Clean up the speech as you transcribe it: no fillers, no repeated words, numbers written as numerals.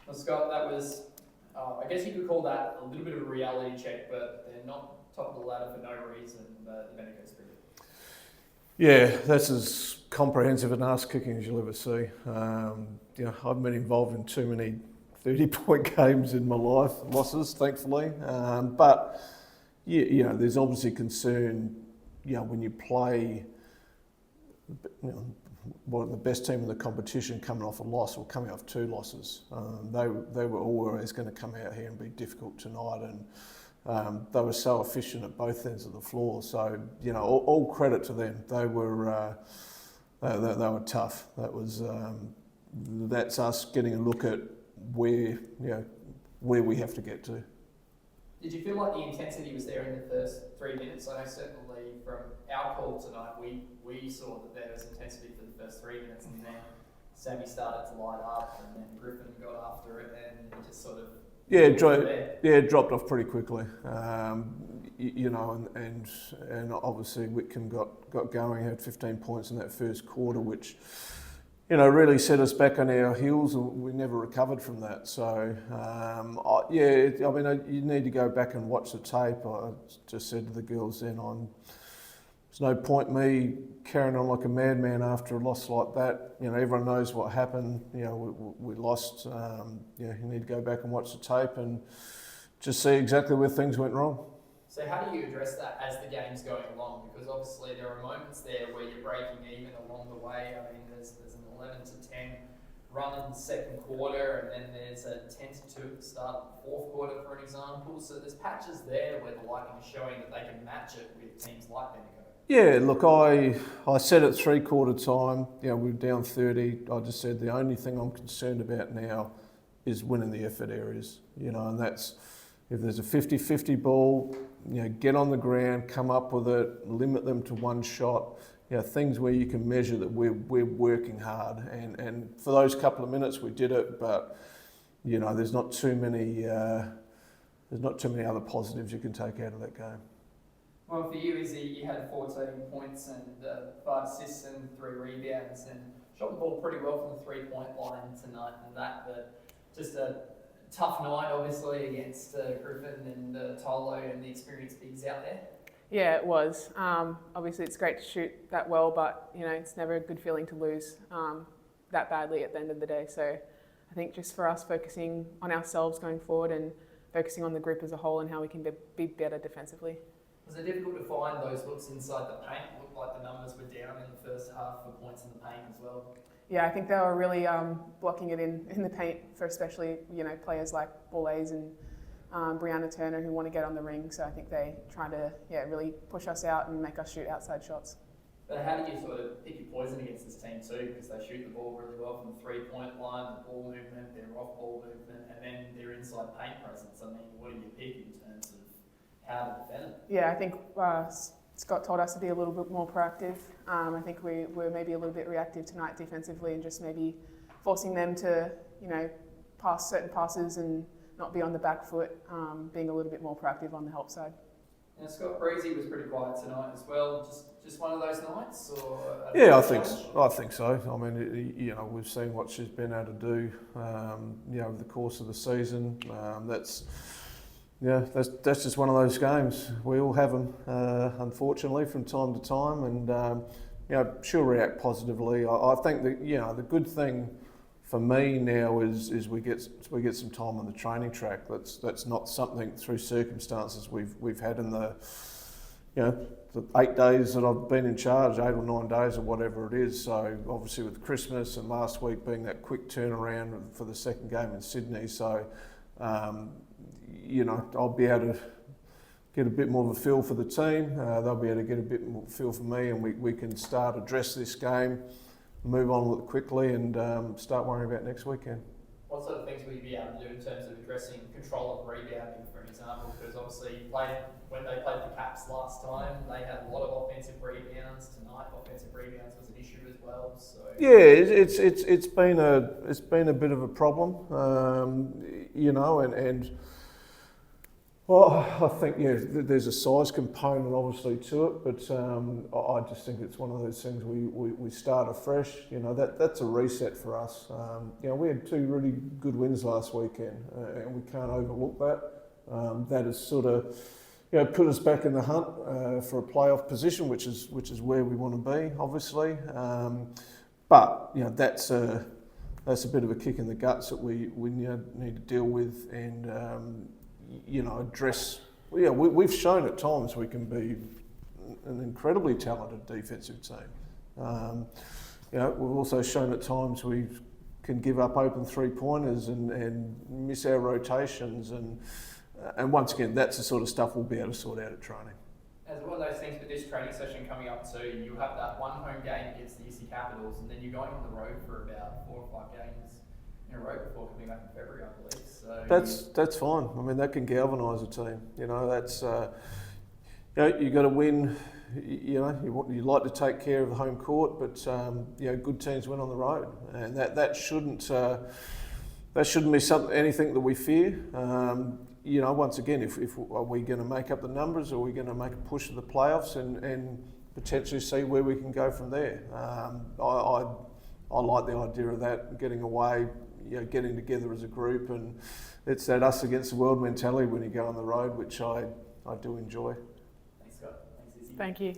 Well, Scott, that was, I guess you could call that a little bit of a reality check, but they're not top of the ladder for no reason, the Bendigo Spirit. Yeah, that's as comprehensive an ass kicking as you'll ever see. I've been involved in too many 30-point games in my life, losses, thankfully. But there's obviously concern, when you play, one of the best team in the competition coming off a loss or coming off 2 losses. They were always going to come out here and be difficult tonight, and they were so efficient at both ends of the floor. So all credit to them. They were tough. That's us getting a look at where we have to get to. Did you feel like the intensity was there in the first 3 minutes? I know certainly from our call tonight, we saw that there was intensity for the first 3 minutes, and then Sammy started to light up, and then Griffin got after it, and it just sort of it dropped off pretty quickly. And obviously Whitcomb got going, had 15 points in that first quarter, which really set us back on our heels, and we never recovered from that. So, you need to go back and watch the tape. I just said to the girls then, there's no point me carrying on like a madman after a loss like that. Everyone knows what happened. We lost. You need to go back and watch the tape and just see exactly where things went wrong. So how do you address that as the game's going along? Because obviously there are moments there where you're breaking even along the way. I mean, there's an 11-10 run in the second quarter, and then there's a 10-2 at the start of the fourth quarter, for an example. So there's patches there where the Lightning are showing that they can match it with teams like Bendigo. Yeah, look, I said at 3/4 time, we're down 30. I just said the only thing I'm concerned about now is winning the effort areas, and that's if there's a 50-50 ball, get on the ground, come up with it, limit them to one shot, things where you can measure that we're working hard. And for those couple of minutes we did it, but there's not too many other positives you can take out of that game. Well, for you, Issie, you had 14 points and 5 assists and 3 rebounds, and shot the ball pretty well from the 3-point line tonight, and but just a tough night, obviously, against Griffin and Tolo and the experienced bigs out there. Yeah, it was. Obviously, it's great to shoot that well, but it's never a good feeling to lose that badly at the end of the day. So I think just for us, focusing on ourselves going forward and focusing on the group as a whole and how we can be better defensively. Was it difficult to find those looks inside the paint? It looked like the numbers were down in the first half for points in the paint as well. Yeah, I think they were really blocking it in the paint for especially players like Bourne and Brianna Turner who want to get on the ring. So I think they try to really push us out and make us shoot outside shots. But how do you sort of pick your poison against this team too? Because they shoot the ball really well from the 3-point line, the ball movement, their off-ball movement, and then their inside paint presence. I mean, what do you pick in terms of how to defend it? Yeah, I think Scott told us to be a little bit more proactive. I think we were maybe a little bit reactive tonight defensively and just maybe forcing them to, pass certain passes and not be on the back foot, being a little bit more proactive on the help side. Now, Scott Breezy was pretty quiet tonight as well. Just one of those nights, or yeah, I think so. I mean, we've seen what she's been able to do, over the course of the season. That's just one of those games. We all have them, unfortunately, from time to time, and she'll react positively. I think that the good thing for me now is we get some time on the training track. That's not something through circumstances we've had in the 8 days that I've been in charge, 8 or 9 days or whatever it is. So obviously with Christmas and last week being that quick turnaround for the second game in Sydney, so I'll be able to get a bit more of a feel for the team. They'll be able to get a bit more feel for me, and we can address this game, move on with it quickly, and start worrying about next weekend. What sort of things will you be able to do in terms of addressing control of rebounding, for an example? Because obviously when they played the Caps last time, they had a lot of offensive rebounds. Tonight, offensive rebounds was an issue as well. So yeah, it's been a bit of a problem, and Well, I think there's a size component obviously to it, but I just think it's one of those things we start afresh. That's a reset for us. We had 2 really good wins last weekend, and we can't overlook that. That has sort of put us back in the hunt for a playoff position, which is where we want to be, obviously. But that's a bit of a kick in the guts that we need to deal with and address. We've shown at times we can be an incredibly talented defensive team. We've also shown at times we can give up open 3-pointers and miss our rotations, and once again, that's the sort of stuff we'll be able to sort out at training. As one of those things with this training session coming up too, you have that one home game against the Issie Capitals, and then you're going on the road for about 4 or 5 games in a row before coming back in February, I believe. So that's fine. I mean, that can galvanise a team. That's you got to win. You like to take care of the home court, but good teams win on the road, and that shouldn't be anything that we fear. Once again, if are we going to make up the numbers, or are we going to make a push to the playoffs and potentially see where we can go from there? I like the idea of that, getting away, getting together as a group, and it's that us against the world mentality when you go on the road, which I do enjoy. Thanks, Scott. Thanks, Issie. Thank you.